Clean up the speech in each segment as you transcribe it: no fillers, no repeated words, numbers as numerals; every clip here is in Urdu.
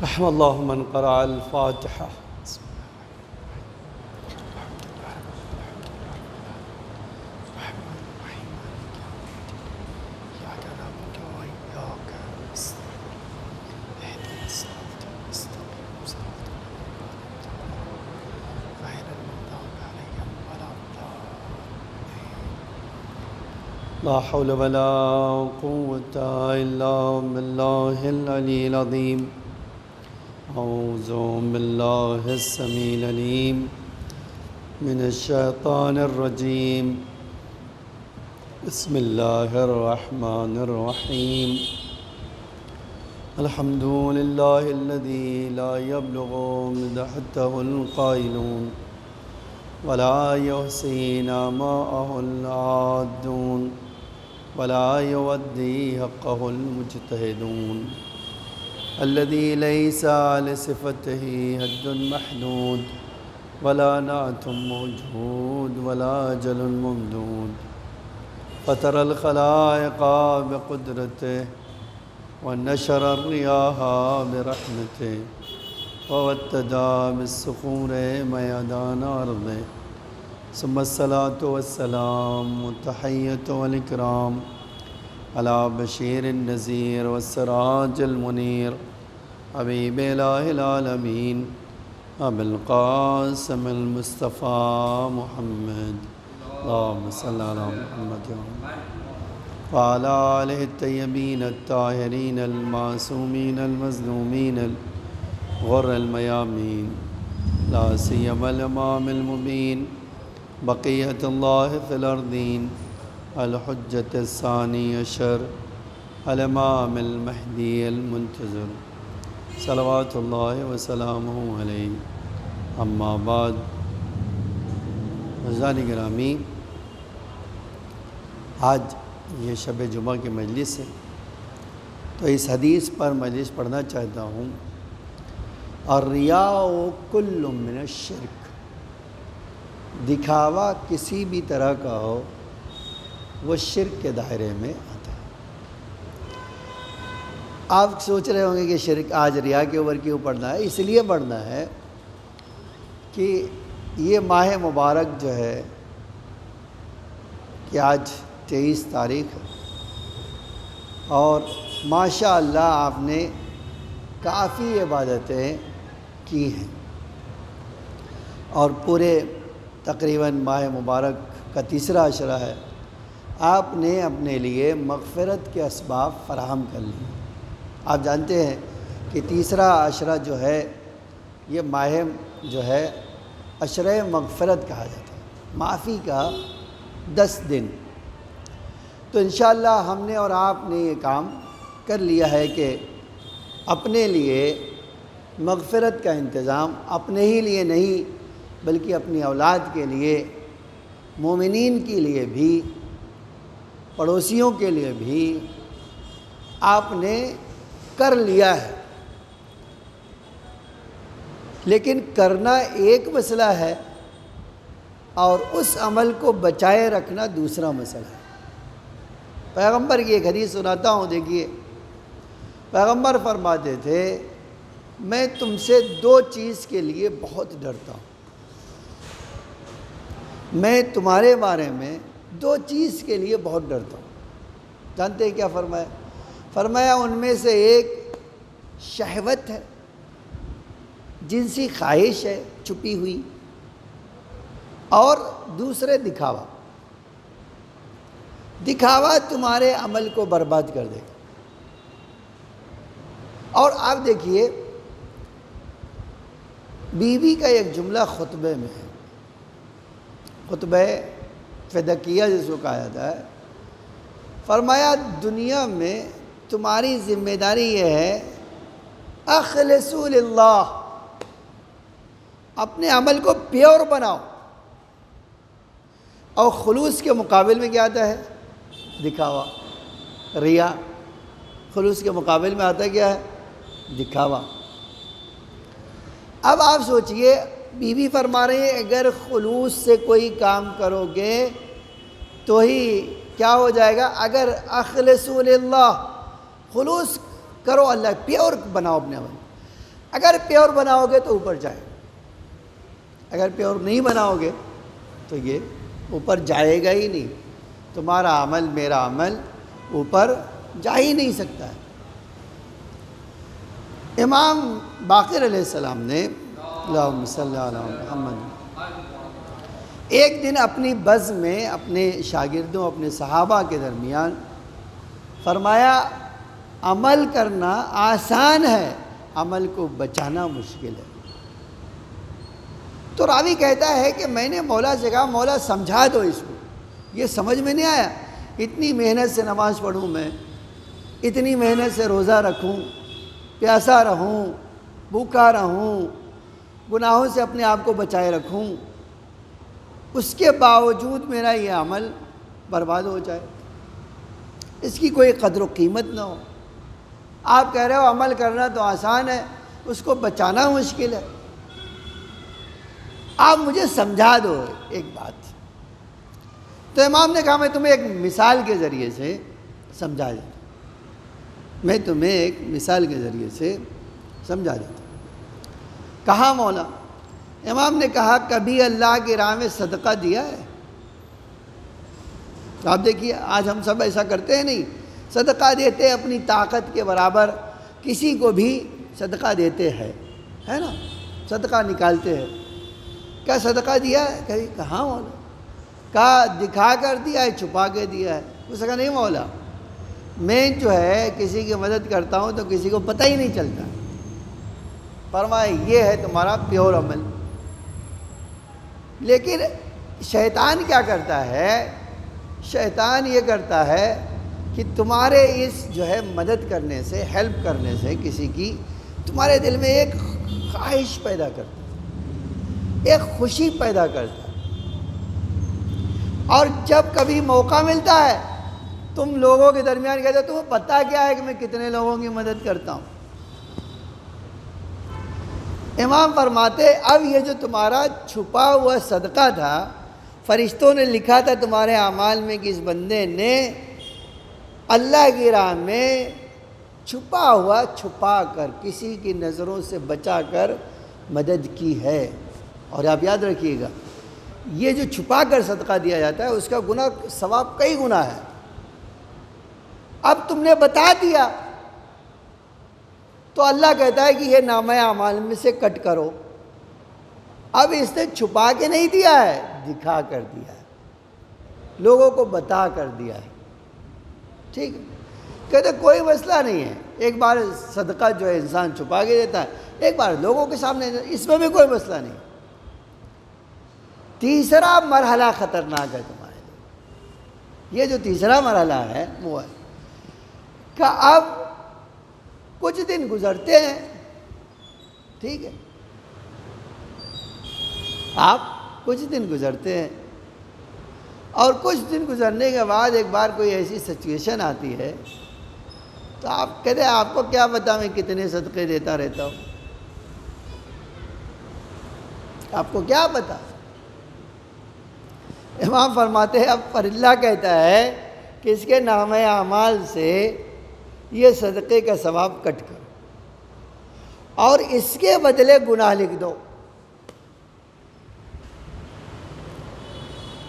رحم الله من قرأ الفاتحة. لا حول ولا قوة إلا بالله العلي العظيم. أعوذ بالله السميع العليم من الشيطان الرجيم. بسم الله الرحمن الرحيم. الحمد لله الذي لا يبلغ مدحته القائلون ولا يحصي نعماءه العادون ولا يودي حقه المجتهدون. الذي ليس لصفته حد محدود ولا نعت موجود ولا أجل ممدود. فطر الخلائق بقدرته ونشر الرياح برحمته ووتدى بالصخور ميدان أرضه. ثم الصلاة والسلام والتحية والإكرام على بشير النذير والسراج المنير حبيب إله العالمين أبي القاسم المصطفى محمد. اللهم صل على محمد وعلى آله الطيبين الطاهرين المعصومين المظلومين الغر الميامين. لا سيما الإمام المبين بقية الله في الأرضين الحجة الثاني عشر الإمام المهدي المنتظر صلوات الله وسلامه علیہ. اما بعد. عزیزان گرامی، آج یہ شب جمعہ کی مجلس ہے، تو اس حدیث پر مجلس پڑھنا چاہتا ہوں. الریاء کل من الشرک. دکھاوا کسی بھی طرح کا ہو وہ شرک کے دائرے میں آتا ہے. آپ سوچ رہے ہوں گے کہ شرک آج ریا کے اوپر کیوں پڑھنا ہے؟ اس لیے پڑھنا ہے کہ یہ ماہ مبارک جو ہے کہ آج 23 تاریخ ہے، اور ماشاء اللہ آپ نے کافی عبادتیں کی ہیں، اور پورے تقریباً ماہ مبارک کا تیسرا عشرہ ہے. آپ نے اپنے لیے مغفرت کے اسباب فراہم کر لیے. آپ جانتے ہیں کہ تیسرا عشرہ جو ہے یہ ماہ جو ہے عشرہ مغفرت کہا جاتا ہے، معافی کا 10 دن. تو انشاءاللہ ہم نے اور آپ نے یہ کام کر لیا ہے کہ اپنے لیے مغفرت کا انتظام، اپنے ہی لیے نہیں بلکہ اپنی اولاد کے لیے، مومنین کے لیے بھی، پڑوسیوں کے لیے بھی آپ نے کر لیا ہے. لیکن کرنا ایک مسئلہ ہے اور اس عمل کو بچائے رکھنا دوسرا مسئلہ ہے. پیغمبر کی ایک حدیث سناتا ہوں، دیکھیے. پیغمبر فرماتے تھے میں تم سے 2 چیز کے لیے بہت ڈرتا ہوں. میں تمہارے بارے میں 2 چیز کے لیے بہت ڈرتا ہوں. جانتے ہیں کیا فرمایا؟ فرمایا ان میں سے ایک شہوت ہے، جنسی خواہش ہے چھپی ہوئی، اور دوسرے دکھاوا. دکھاوا تمہارے عمل کو برباد کر دے گا. اور آپ دیکھیے بیوی کا ایک جملہ خطبے میں ہے، خطبہ فدقیہ جس کو کہا جاتا ہے. فرمایا دنیا میں تمہاری ذمہ داری یہ ہے اخلصوا للہ، اپنے عمل کو پیور بناؤ. اور خلوص کے مقابل میں کیا آتا ہے؟ دکھاوا، ریا. خلوص کے مقابل میں آتا ہے کیا ہے؟ دکھاوا. اب آپ سوچئے، بیوی فرما رہی ہے اگر خلوص سے کوئی کام کرو گے تو ہی کیا ہو جائے گا؟ اگر اخلصوا للہ، خلوص کرو اللہ، پیور بناؤ اپنے عمل. اگر پیور بناؤ گے تو اوپر جائے گا، اگر پیور نہیں بناؤ گے تو یہ اوپر جائے گا ہی نہیں، تمہارا عمل میرا عمل اوپر جا ہی نہیں سکتا ہے۔ امام باقر علیہ السلام نے اللہم صلی علی محمد ایک دن اپنی بزم میں اپنے شاگردوں اپنے صحابہ کے درمیان فرمایا عمل کرنا آسان ہے، عمل کو بچانا مشکل ہے۔ تو راوی کہتا ہے کہ میں نے مولا سے کہا مولا سمجھا دو اس کو، یہ سمجھ میں نہیں آیا، اتنی محنت سے نماز پڑھوں میں، اتنی محنت سے روزہ رکھوں، پیاسا رہوں، بھوکا رہوں، گناہوں سے اپنے آپ کو بچائے رکھوں، اس کے باوجود میرا یہ عمل برباد ہو جائے، اس کی کوئی قدر و قیمت نہ ہو۔ آپ کہہ رہے ہو عمل کرنا تو آسان ہے، اس کو بچانا مشکل ہے، آپ مجھے سمجھا دو ایک بات۔ تو امام نے کہا میں تمہیں ایک مثال کے ذریعے سے سمجھا دیتا ہوں، میں تمہیں ایک مثال کے ذریعے سے سمجھا دیتا ہوں۔ کہا مولا؟ امام نے کہا کبھی اللہ کی راہ میں صدقہ دیا ہے؟ تو آپ دیکھیے آج ہم سب ایسا کرتے ہیں نہیں، صدقہ دیتے اپنی طاقت کے برابر، کسی کو بھی صدقہ دیتے ہیں، ہے نا، صدقہ نکالتے ہیں۔ کیا صدقہ دیا ہے؟ کہاں مولا؟ کہا دکھا کر دیا ہے، چھپا کے دیا ہے؟ اس نے کہا نہیں مولا، میں جو ہے کسی کی مدد کرتا ہوں تو کسی کو پتہ ہی نہیں چلتا۔ فرمایا یہ ہے تمہارا پیور عمل۔ لیکن شیطان کیا کرتا ہے؟ شیطان یہ کرتا ہے کہ تمہارے اس جو ہے مدد کرنے سے، ہیلپ کرنے سے کسی کی، تمہارے دل میں ایک خواہش پیدا کرتا ہے، ایک خوشی پیدا کرتا ہے، اور جب کبھی موقع ملتا ہے تم لوگوں کے درمیان کہتے ہو تمہیں پتہ کیا ہے کہ میں کتنے لوگوں کی مدد کرتا ہوں۔ امام فرماتے اب یہ جو تمہارا چھپا ہوا صدقہ تھا، فرشتوں نے لکھا تھا تمہارے اعمال میں کہ اس بندے نے اللہ کی راہ میں چھپا کر کسی کی نظروں سے بچا کر مدد کی ہے۔ اور آپ یاد رکھیے گا یہ جو چھپا کر صدقہ دیا جاتا ہے اس کا گناہ ثواب کئی گنا ہے۔ اب تم نے بتا دیا تو اللہ کہتا ہے کہ یہ نامہ اعمال میں سے کٹ کرو۔ اب اس نے چھپا کے نہیں دیا ہے، دکھا کر دیا ہے، لوگوں کو بتا کر دیا ہے، ٹھیک ہے؟ کہتے کوئی مسئلہ نہیں ہے، ایک بار صدقہ جو ہے انسان چھپا کے دیتا ہے، ایک بار لوگوں کے سامنے، اس میں بھی کوئی مسئلہ نہیں۔ تیسرا مرحلہ خطرناک ہے تمہارے لیے۔ یہ جو تیسرا مرحلہ ہے وہ ہے کہ اب کچھ دن گزرتے ہیں، ٹھیک ہے، آپ کچھ دن گزرتے ہیں، اور کچھ دن گزرنے کے بعد ایک بار کوئی ایسی سچویشن آتی ہے تو آپ کہتے ہیں آپ کو کیا پتا میں کتنے صدقے دیتا رہتا ہوں، آپ کو کیا پتا؟ امام فرماتے ہیں اب پر اللہ کہتا ہے کہ اس کے نامہ اعمال سے یہ صدقے کا ثواب کٹ کرو اور اس کے بدلے گناہ لکھ دو،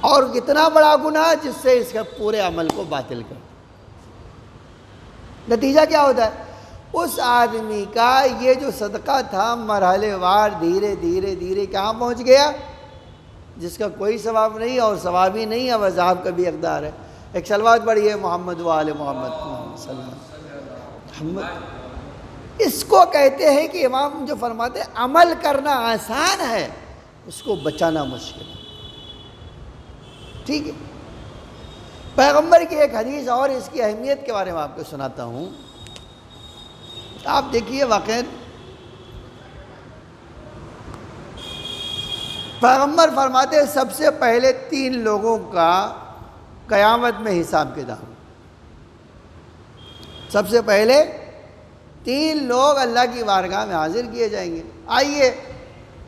اور کتنا بڑا گناہ جس سے اس کے پورے عمل کو باطل کر۔ نتیجہ کیا ہوتا ہے؟ اس آدمی کا یہ جو صدقہ تھا مرحلے وار دھیرے دھیرے دھیرے کہاں پہنچ گیا؟ جس کا کوئی ثواب نہیں اور ثواب ہی نہیں، اب عذاب کا بھی حقدار ہے۔ ایک صلوات پڑھیے محمد و آل محمد صلی اللہ علیہ وسلم۔ اس کو کہتے ہیں کہ امام جو فرماتے ہیں عمل کرنا آسان ہے، اس کو بچانا مشکل ہے، ٹھیک ہے؟ پیغمبر کی ایک حدیث اور اس کی اہمیت کے بارے میں آپ کو سناتا ہوں۔ آپ دیکھیے واقعی پیغمبر فرماتے ہیں سب سے پہلے 3 لوگوں کا قیامت میں حساب کتاب، سب سے پہلے 3 لوگ اللہ کی بارگاہ میں حاضر کیے جائیں گے۔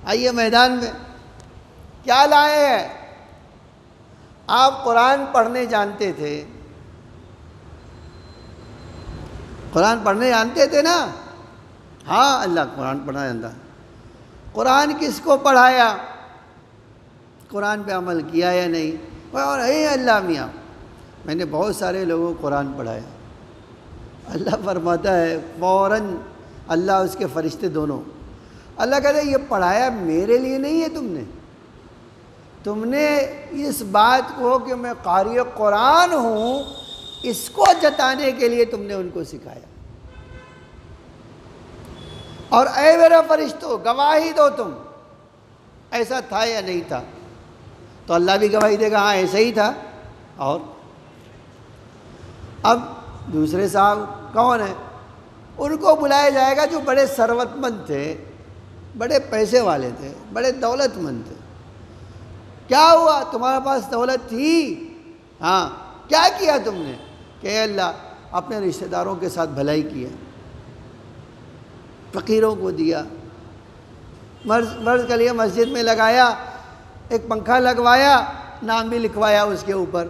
آئیے میدان میں، کیا لائے ہیں؟ آپ قرآن پڑھنے جانتے تھے، قرآن پڑھنے جانتے تھے نا؟ ہاں اللہ قرآن پڑھا جاتا ہے. قرآن کس کو پڑھایا؟ قرآن پہ عمل کیا یا نہیں؟ اور اے اللہ میاں میں نے بہت سارے لوگوں کو قرآن پڑھایا. اللہ فرماتا ہے فوراً اللہ اس کے فرشتے دونوں، اللہ کہتا ہے یہ پڑھایا میرے لیے نہیں ہے، تم نے اس بات کو کہ میں قاری قرآن ہوں اس کو جتانے کے لیے تم نے ان کو سکھایا. اور اے میرے فرشتوں گواہی دو تم ایسا تھا یا نہیں تھا. تو اللہ بھی گواہی دے گا ہاں ایسا ہی تھا. اور اب دوسرے صاحب کون ہیں؟ ان کو بلایا جائے گا جو بڑے ثروت مند تھے، بڑے پیسے والے تھے، بڑے دولت مند تھے. کیا ہوا؟ تمہارے پاس دولت تھی، ہاں کیا کیا تم نے؟ کہ اے اللہ اپنے رشتہ داروں کے ساتھ بھلائی کیا، فقیروں کو دیا، مرض کے لیے مسجد میں لگایا، ایک پنکھا لگوایا، نام بھی لکھوایا اس کے اوپر.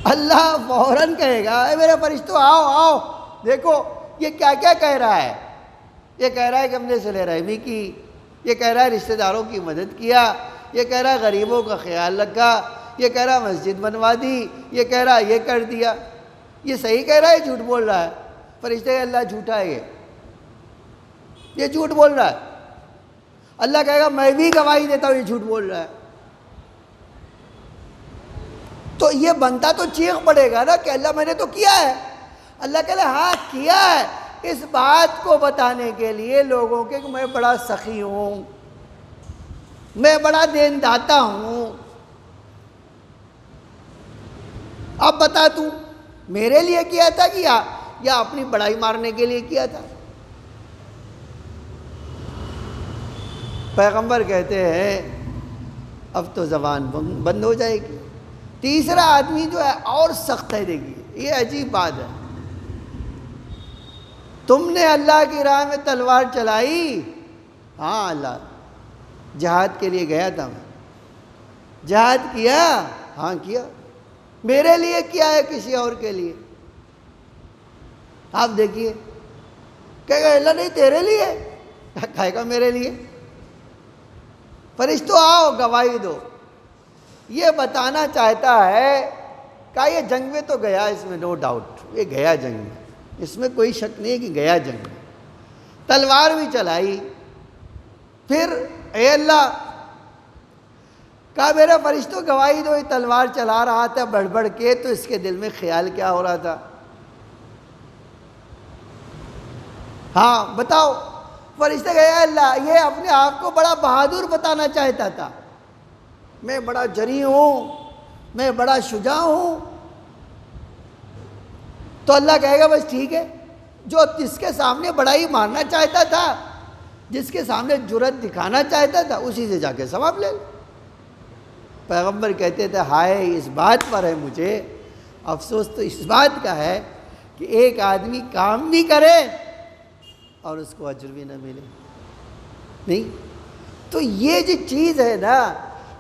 اللہ فوراً کہے گا اے میرے فرشتوں آؤ دیکھو یہ کیا کیا کہہ رہا ہے. یہ کہہ رہا ہے کہ ہم نے صلہ رحمی کی، یہ کہہ رہا ہے رشتہ داروں کی مدد کیا، یہ کہہ رہا ہے غریبوں کا خیال رکھا، یہ کہہ رہا ہے مسجد بنوا دی، یہ کہہ رہا ہے یہ کر دیا. یہ صحیح کہہ رہا ہے جھوٹ بول رہا ہے؟ فرشتے اللہ جھوٹا ہے یہ جھوٹ بول رہا ہے. اللہ کہے گا میں بھی گواہی دیتا ہوں یہ جھوٹ بول رہا ہے. تو یہ بنتا تو چیخ پڑے گا نا کہ اللہ میں نے تو کیا ہے. اللہ کہے ہاں کیا ہے، اس بات کو بتانے کے لیے لوگوں کے کہ میں بڑا سخی ہوں، میں بڑا دین داتا ہوں. اب بتا تو میرے لیے کیا تھا کہ یا اپنی بڑائی مارنے کے لیے کیا تھا؟ پیغمبر کہتے ہیں اب تو زبان بند ہو جائے گی. تیسرا آدمی جو ہے اور سخت ہے. دیکھیے یہ عجیب بات ہے، تم نے اللہ کی راہ میں تلوار چلائی، ہاں اللہ جہاد کے لیے گیا تھا، میں جہاد کیا، ہاں کیا، میرے لیے کیا ہے کسی اور کے لیے؟ آپ دیکھیے کہے گا اللہ نہیں تیرے لیے، کہے گا میرے لیے. فرشتوں آؤ گواہی دو. یہ بتانا چاہتا ہے کہ یہ جنگ میں تو گیا، اس میں نو ڈاؤٹ یہ گیا جنگ میں، اس میں کوئی شک نہیں ہے کہ گیا جنگ میں، تلوار بھی چلائی. پھر اے اللہ کہا میرے فرشتوں گواہی دو، یہ تلوار چلا رہا تھا بڑھ بڑھ کے، تو اس کے دل میں خیال کیا ہو رہا تھا؟ ہاں بتاؤ. فرشتے کہے اے اللہ یہ اپنے آپ کو بڑا بہادر بتانا چاہتا تھا، میں بڑا جری ہوں، میں بڑا شجاع ہوں. تو اللہ کہے گا بس ٹھیک ہے، جو جس کے سامنے بڑائی مارنا چاہتا تھا، جس کے سامنے جرأت دکھانا چاہتا تھا، اسی سے جا کے ثواب لے لو. پیغمبر کہتے تھے ہائے اس بات پر ہے مجھے افسوس تو اس بات کا ہے کہ ایک آدمی کام بھی کرے اور اس کو اجر بھی نہ ملے. نہیں تو یہ جو چیز ہے نا،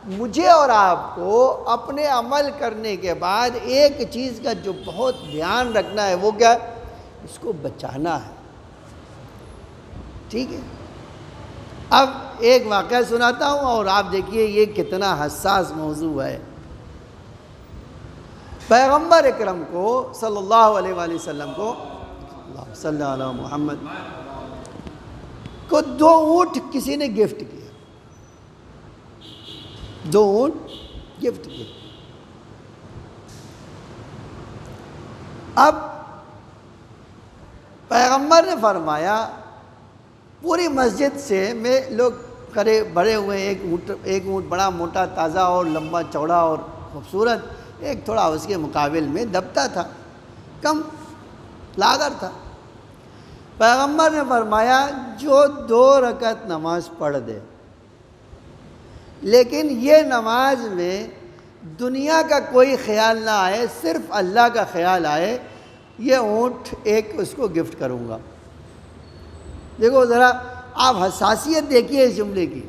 مجھے اور آپ کو اپنے عمل کرنے کے بعد ایک چیز کا جو بہت دھیان رکھنا ہے، وہ کیا؟ اس کو بچانا ہے. ٹھیک ہے، اب ایک واقعہ سناتا ہوں اور آپ دیکھیے یہ کتنا حساس موضوع ہے. پیغمبر اکرم کو صلی اللہ علیہ وآلہ وسلم کو اللہ صلی اللہ علیہ محمد کو 2 اونٹ کسی نے گفٹ کیا، 2 اونٹ گفٹ کیا. اب پیغمبر نے فرمایا پوری مسجد سے میں لوگ کرے بڑے ہوئے، ایک اونٹ بڑا موٹا تازہ اور لمبا چوڑا اور خوبصورت، ایک تھوڑا اس کے مقابل میں دبتا تھا، کم لاغر تھا. پیغمبر نے فرمایا جو 2 رکعت نماز پڑھ دے لیکن یہ نماز میں دنیا کا کوئی خیال نہ آئے، صرف اللہ کا خیال آئے، یہ اونٹ ایک اس کو گفٹ کروں گا. دیکھو ذرا آپ حساسیت دیکھیے اس جملے کی.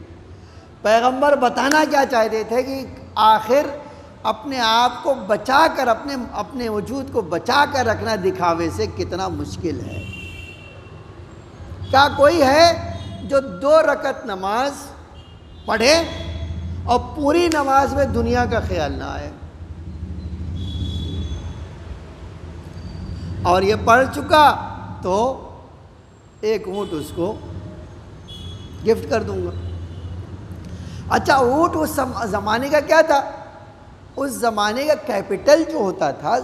پیغمبر بتانا کیا چاہتے تھے کہ آخر اپنے آپ کو بچا کر، اپنے وجود کو بچا کر رکھنا دکھاوے سے کتنا مشکل ہے. کیا کوئی ہے جو 2 رکعت نماز پڑھے اور پوری نماز میں دنیا کا خیال نہ آئے؟ اور یہ پڑھ چکا تو 1 اونٹ اس کو گفٹ کر دوں گا۔ اچھا، اونٹ اس زمانے کا کیا تھا؟ اس زمانے کا کیپٹل جو ہوتا تھا،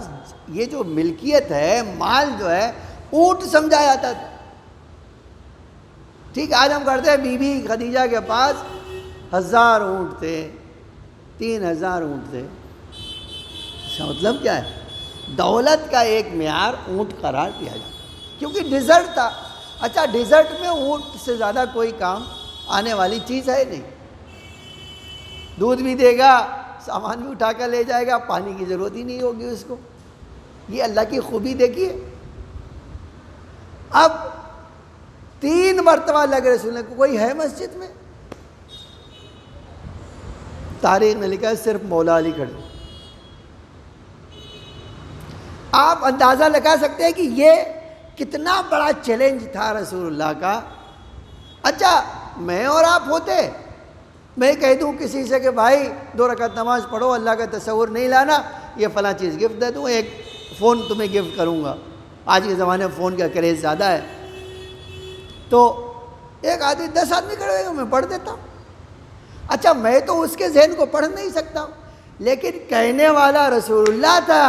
یہ جو ملکیت ہے، مال جو ہے، اونٹ سمجھا جاتا تھا۔ ٹھیک، آج ہم کرتے ہیں بی بی خدیجہ کے پاس 1000 اونٹ تھے، 3000 اونٹ تھے۔ اس کا مطلب کیا ہے؟ دولت کا ایک معیار اونٹ قرار دیا جاتا، کیونکہ ڈیزرٹ تھا۔ اچھا، ڈیزرٹ میں اونٹ سے زیادہ کوئی کام آنے والی چیز ہے نہیں، دودھ بھی دے گا، سامان بھی اٹھا کر لے جائے گا، پانی کی ضرورت ہی نہیں ہوگی اس کو۔ یہ اللہ کی خوبی دیکھیے۔ اب 3 مرتبہ لگ رسول کو کوئی ہے مسجد میں؟ تاریخ نے لکھا ہے صرف مولا علی کھڑے۔ آپ اندازہ لگا سکتے ہیں کہ یہ کتنا بڑا چیلنج تھا رسول اللہ کا۔ اچھا، میں اور آپ ہوتے، میں کہہ دوں کسی سے کہ بھائی 2 رکعت نماز پڑھو، اللہ کا تصور نہیں لانا، یہ فلاں چیز گفٹ دے دوں، ایک فون تمہیں گفٹ کروں گا۔ آج کے زمانے میں فون کا کریز زیادہ ہے، تو ایک آدمی 10 آدمی کھڑے ہوئے میں پڑھ دیتا ہوں۔ اچھا، میں تو اس کے ذہن کو پڑھ نہیں سکتا ہوں، لیکن کہنے والا رسول اللہ تھا،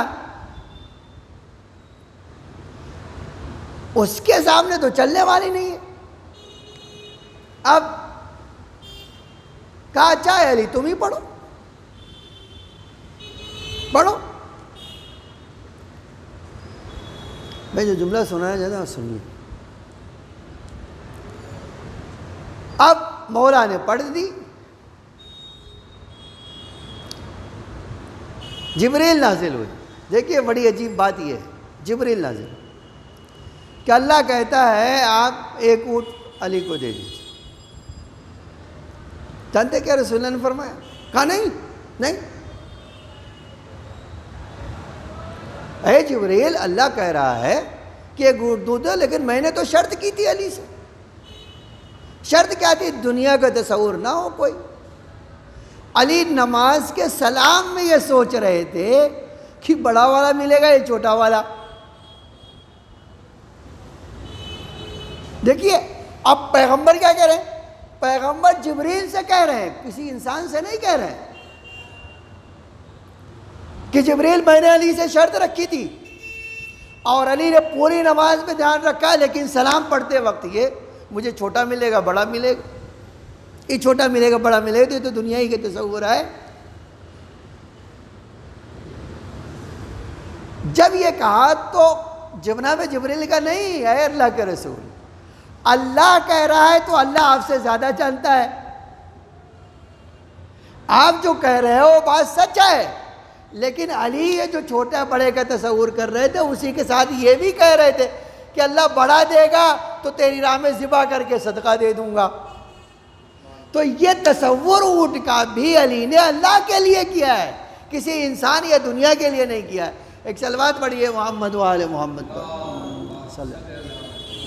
اس کے سامنے تو چلنے والی نہیں ہے۔ اب کہا اچھا ہے علی تم ہی پڑھو، پڑھو۔ میں جو جملہ سنایا جاتا ہے سنیے۔ اب مولا نے پڑھ دی، جبریل نازل ہوئے۔ دیکھیے بڑی عجیب بات یہ ہے، جبریل نازل ہوئے کہ اللہ کہتا ہے آپ 1 اونٹ علی کو دے دیجیے۔ جانتے کیا رسول اللہ نے فرمایا؟ کہا نہیں، اے جبریل، اللہ کہہ رہا ہے کہ 1 اونٹ دودھ دو، لیکن میں نے تو شرط کی تھی علی سے۔ شرط کیا تھی؟ دنیا کا تصور نہ ہو کوئی۔ علی نماز کے سلام میں یہ سوچ رہے تھے کہ بڑا والا ملے گا یا چھوٹا والا۔ دیکھیے اب پیغمبر کیا کہہ رہے ہیں؟ پیغمبر جبریل سے کہہ رہے ہیں، کسی انسان سے نہیں کہہ رہے ہیں کہ جبریل میں نے علی سے شرط رکھی تھی اور علی نے پوری نماز میں دھیان رکھا، لیکن سلام پڑھتے وقت یہ مجھے چھوٹا ملے گا بڑا ملے گا، یہ چھوٹا ملے گا بڑا ملے گا، تو یہ تو دنیا ہی کے تصور ہے۔ جب یہ کہا تو جناب جبریل نے کہا نہیں اے اللہ کے رسول، اللہ کہہ رہا ہے تو اللہ آپ سے زیادہ جانتا ہے، آپ جو کہہ رہے ہو وہ بات سچ ہے، لیکن علی یہ جو چھوٹا بڑے کا تصور کر رہے تھے، اسی کے ساتھ یہ بھی کہہ رہے تھے کہ اللہ بڑا دے گا تو تیری راہ میں ذبح کر کے صدقہ دے دوں گا۔ تو یہ تصور اونٹ کا بھی علی نے اللہ کے لیے کیا ہے، کسی انسان یا دنیا کے لیے نہیں کیا ہے۔ ایک صلوات پڑھیے محمد و آل محمد پر صلی اللہ علیہ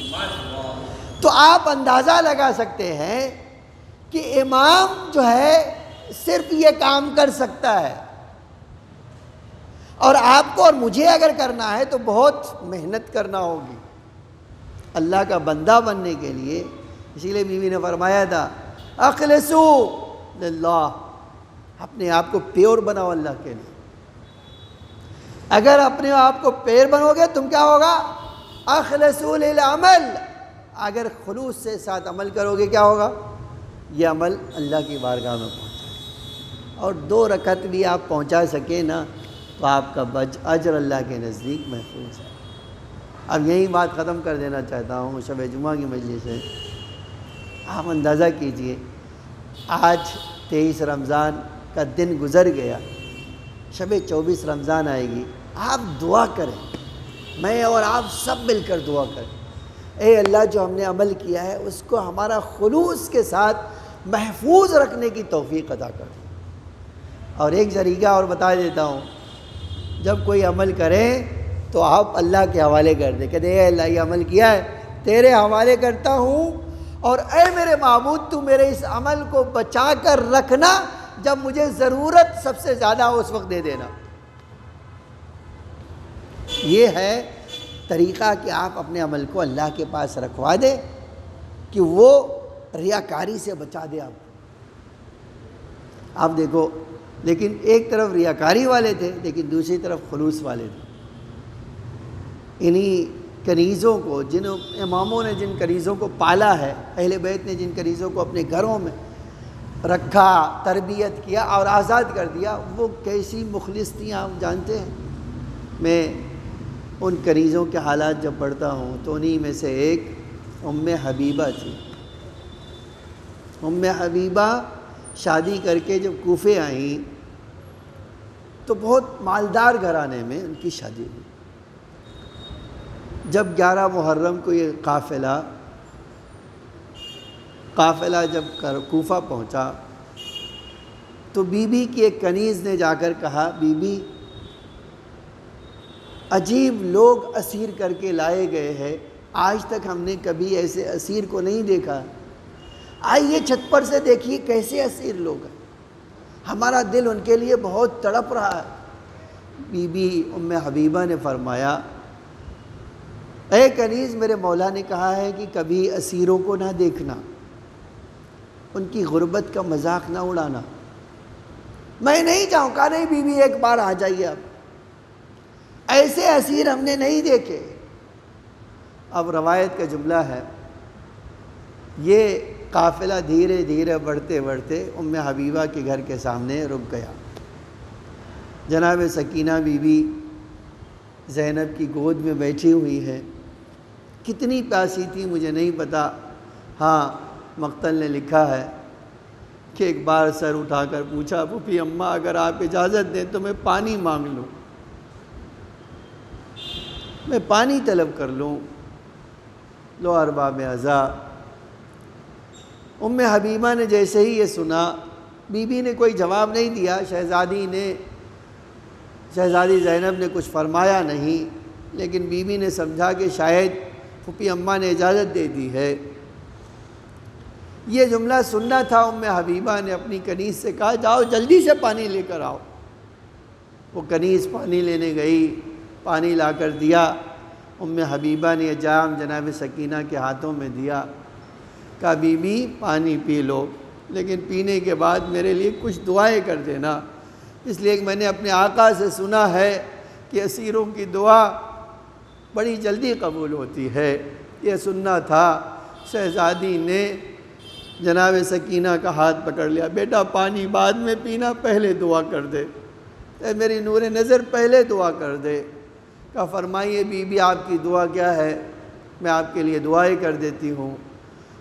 وسلم۔ تو آپ اندازہ لگا سکتے ہیں کہ امام جو ہے صرف یہ کام کر سکتا ہے، اور آپ کو اور مجھے اگر کرنا ہے تو بہت محنت کرنا ہوگی اللہ کا بندہ بننے کے لیے۔ اسی لیے بیوی نے فرمایا تھا اخلصو للہ، اپنے آپ کو پیور بناؤ اللہ کے لیے۔ اگر اپنے آپ کو پیور بنو گے تم کیا ہوگا؟ اخلصو للعمل، اگر خلوص سے ساتھ عمل کرو گے کیا ہوگا؟ یہ عمل اللہ کی بارگاہ میں پہنچا، اور 2 رکعت بھی آپ پہنچا سکے نا تو آپ کا اجر اللہ کے نزدیک محفوظ ہے۔ اب یہی بات ختم کر دینا چاہتا ہوں، شب جمعہ کی مجلس ہے۔ آپ اندازہ کیجئے آج 23 رمضان کا دن گزر گیا، شب 24 رمضان آئے گی۔ آپ دعا کریں، میں اور آپ سب مل کر دعا کریں، اے اللہ جو ہم نے عمل کیا ہے اس کو ہمارا خلوص کے ساتھ محفوظ رکھنے کی توفیق عطا کر دیں۔ اور ایک طریقہ اور بتا دیتا ہوں، جب کوئی عمل کریں تو آپ اللہ کے حوالے کر دیں کہ اے اللہ یہ عمل کیا ہے تیرے حوالے کرتا ہوں، اور اے میرے معبود تو میرے اس عمل کو بچا کر رکھنا، جب مجھے ضرورت سب سے زیادہ ہو اس وقت دے دینا۔ یہ ہے طریقہ کہ آپ اپنے عمل کو اللہ کے پاس رکھوا دیں کہ وہ ریاکاری سے بچا دے آپ دیکھو، لیکن ایک طرف ریاکاری والے تھے لیکن دوسری طرف خلوص والے تھے۔ انہی کنیزوں کو، جن اماموں نے جن کنیزوں کو پالا ہے، اہل بیت نے جن کنیزوں کو اپنے گھروں میں رکھا، تربیت کیا اور آزاد کر دیا، وہ کیسی مخلص تھیں آپ جانتے ہیں۔ میں ان کنیزوں کے حالات جب پڑھتا ہوں تو انہی میں سے ایک ام حبیبہ تھی۔ ام حبیبہ شادی کر کے جب کوفے آئیں تو بہت مالدار گھرانے میں ان کی شادی ہوئی۔ جب 11 محرم کو یہ قافلہ جب کوفہ پہنچا تو بی بی کی ایک کنیز نے جا کر کہا، بی بی عجیب لوگ اسیر کر کے لائے گئے ہیں، آج تک ہم نے کبھی ایسے اسیر کو نہیں دیکھا، آئیے چھت پر سے دیکھیے کیسے اسیر لوگ ہیں، ہمارا دل ان کے لیے بہت تڑپ رہا ہے۔ بی بی ام حبیبہ نے فرمایا، اے کنیز، میرے مولا نے کہا ہے کہ کبھی اسیروں کو نہ دیکھنا، ان کی غربت کا مذاق نہ اڑانا۔ میں نہیں چاہوں، کہا نہیں بی بی ایک بار آ جائیے آپ، ایسے اسیر ہم نے نہیں دیکھے۔ اب روایت کا جملہ ہے، یہ قافلہ دھیرے دھیرے بڑھتے بڑھتے ام حبیبہ کے گھر کے سامنے رک گیا۔ جناب سکینہ بی بی زینب کی گود میں بیٹھی ہوئی ہے، کتنی پیاسی تھی مجھے نہیں پتا، ہاں مقتل نے لکھا ہے کہ ایک بار سر اٹھا کر پوچھا، پھوپھی اماں اگر آپ اجازت دیں تو میں پانی مانگ لوں، میں پانی طلب کر لوں۔ لو ارباب اعضاء، ام حبیبہ نے جیسے ہی یہ سنا، بی بی نے کوئی جواب نہیں دیا، شہزادی زینب نے کچھ فرمایا نہیں، لیکن بی بی نے سمجھا کہ شاید پھوپھی اماں نے اجازت دے دی ہے۔ یہ جملہ سننا تھا، ام حبیبہ نے اپنی کنیز سے کہا، جاؤ جلدی سے پانی لے کر آؤ۔ وہ کنیز پانی لینے گئی، پانی لا کر دیا، ام حبیبہ نے یہ جام جناب سکینہ کے ہاتھوں میں دیا، کہا بی بی پانی پی لو، لیکن پینے کے بعد میرے لیے کچھ دعائیں کر دینا، اس لیے کہ میں نے اپنے آقا سے سنا ہے کہ اسیروں کی دعا بڑی جلدی قبول ہوتی ہے۔ یہ سننا تھا۔ شہزادی نے جناب سکینہ کا ہاتھ پکڑ لیا، بیٹا پانی بعد میں پینا، پہلے دعا کر دے، اے میری نور نظر پہلے دعا کر دے۔ کہا فرمائیے بی بی آپ کی دعا کیا ہے، میں آپ کے لیے دعائیں کر دیتی ہوں۔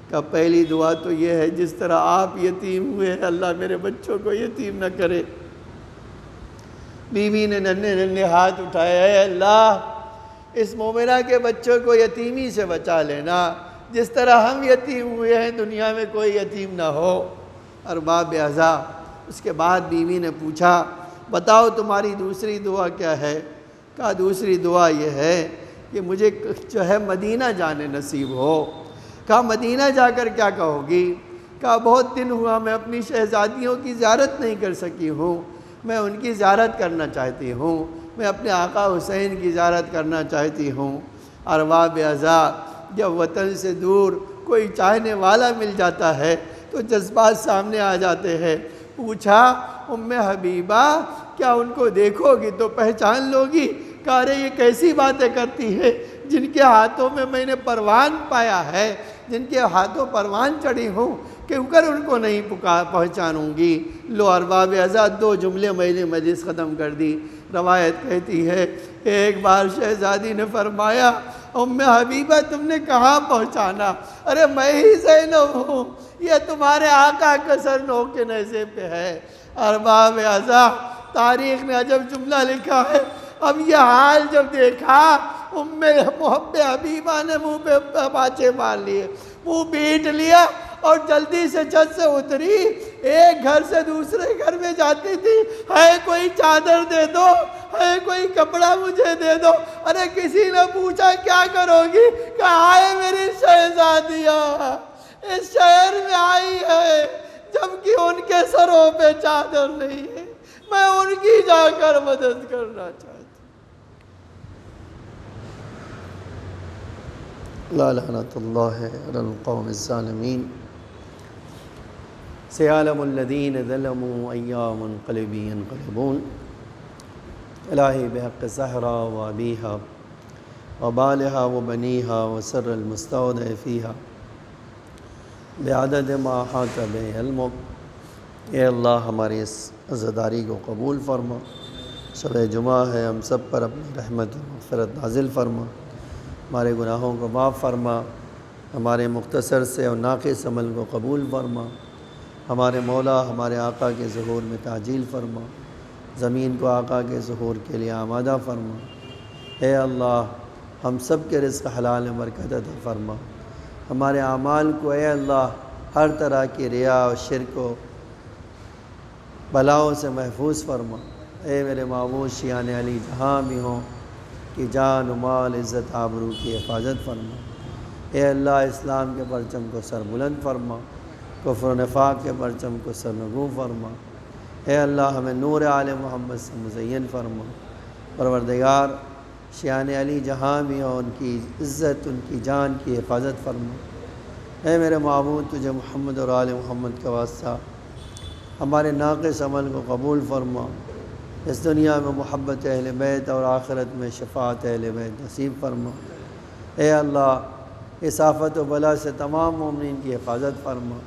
کہا پہلی دعا تو یہ ہے، جس طرح آپ یتیم ہوئے ہیں اللہ میرے بچوں کو یتیم نہ کرے۔ بی بی نے ننھے ننھے ہاتھ اٹھائے، اے اللہ اس مومنہ کے بچوں کو یتیمی سے بچا لینا، جس طرح ہم یتیم ہوئے ہیں دنیا میں کوئی یتیم نہ ہو۔ ارباب اعضاء، اس کے بعد بیوی نے پوچھا بتاؤ تمہاری دوسری دعا کیا ہے؟ کہا دوسری دعا یہ ہے کہ مجھے جو ہے مدینہ جانے نصیب ہو۔ کہا مدینہ جا کر کیا کہو گی؟ کہا بہت دن ہوا میں اپنی شہزادیوں کی زیارت نہیں کر سکی ہوں، میں ان کی زیارت کرنا چاہتی ہوں، میں اپنے آقا حسین کی زیارت کرنا چاہتی ہوں۔ ارباب اعضاء، جب وطن سے دور کوئی چاہنے والا مل جاتا ہے تو جذبات سامنے آ جاتے ہیں۔ پوچھا ام حبیبہ کیا ان کو دیکھو گی تو پہچان لو گی؟ کہا رہے یہ کیسی باتیں کرتی ہے، جن کے ہاتھوں میں نے پروان پایا ہے، جن کے ہاتھوں پروان چڑھی ہوں، کیوں کر ان کو نہیں پہچانوں گی؟ لو ارباب اعضاء، دو جملے میں نے مجلس ختم کر دی۔ روایت کہتی ہے ایک بار شہزادی نے فرمایا ام حبیبہ تم نے کہاں پہنچانا؟ ارے میں ہی زینب ہوں، یہ تمہارے آقا کا سر نوک کے نیزے پہ ہے۔ ارباب اعضاء، تاریخ نے عجب جملہ لکھا ہے، اب یہ حال جب دیکھا ام حبیبہ نے منہ پہ پاچے مار لیے، منہ پیٹ لیا اور جلدی سے چھت سے اتری، ایک گھر سے دوسرے گھر میں جاتی تھی، ہے کوئی چادر دے دو، ہے کوئی کپڑا مجھے دے دو۔ ارے کسی نے پوچھا کیا کرو گی؟ کہا آئے میری دیا اس شہر میں آئی ہے جبکہ ان کے سروں پہ چادر نہیں ہے، میں ان کی جا کر مدد کرنا چاہتا ہوں۔ لا لعنت اللہ علی القوم الظالمین، سیعلم الذین ظلموا أی منقلب ینقلبون۔ الہی بحق زہرا و ابیہا و بالہا و بنیہا و سر المستودع فیہا بعدد ما احاط بہ علمک، اے اللہ ہماری اس عزاداری کو قبول فرما۔ شب جمعہ ہے، ہم سب پر اپنی رحمت و مغفرت نازل فرما، ہمارے گناہوں کو معاف فرما، ہمارے مختصر سے اور ناقص عمل کو قبول فرما، ہمارے مولا ہمارے آقا کے ظہور میں تعجیل فرما، زمین کو آقا کے ظہور کے لیے آمادہ فرما۔ اے اللہ ہم سب کے رزق حلال میں برکت عطا فرما، ہمارے اعمال کو اے اللہ ہر طرح کی ریا و شرک و بلاؤں سے محفوظ فرما۔ اے میرے معبود شیعان علی جہاں بھی ہوں کہ جان و مال عزت آبرو کی حفاظت فرما۔ اے اللہ اسلام کے پرچم کو سر بلند فرما، کفر و نفاق کے پرچم کو سرنگوں فرما۔ اے اللہ ہمیں نور آل محمد سے مزین فرما۔ پروردگار شیعان علی جہاں بھی ہوں ان کی عزت ان کی جان کی حفاظت فرما۔ اے میرے معبود تجھے محمد اور آل محمد کا واسطہ ہمارے ناقص عمل کو قبول فرما، اس دنیا میں محبت اہل بیت اور آخرت میں شفاعت اہل بیت نصیب فرما۔ اے اللہ اس آفت و بلا سے تمام مومنین کی حفاظت فرما،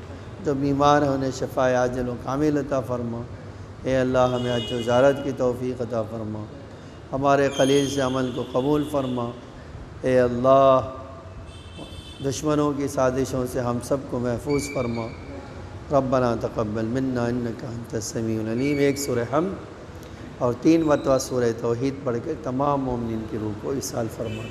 جو بیمار ہیں انہیں شفاء عاجل و کامل عطا فرما۔ اے اللہ ہمیں حج و زیارت کی توفیق عطا فرما، ہمارے قلیل سے عمل کو قبول فرما۔ اے اللہ دشمنوں کی سازشوں سے ہم سب کو محفوظ فرما۔ ربنا تقبل منا انک انت السمیع العلیم۔ ایک سورہ حمد اور 3 مرتبہ سورہ توحید پڑھ کے تمام مومنین کی روح کو اصال فرما۔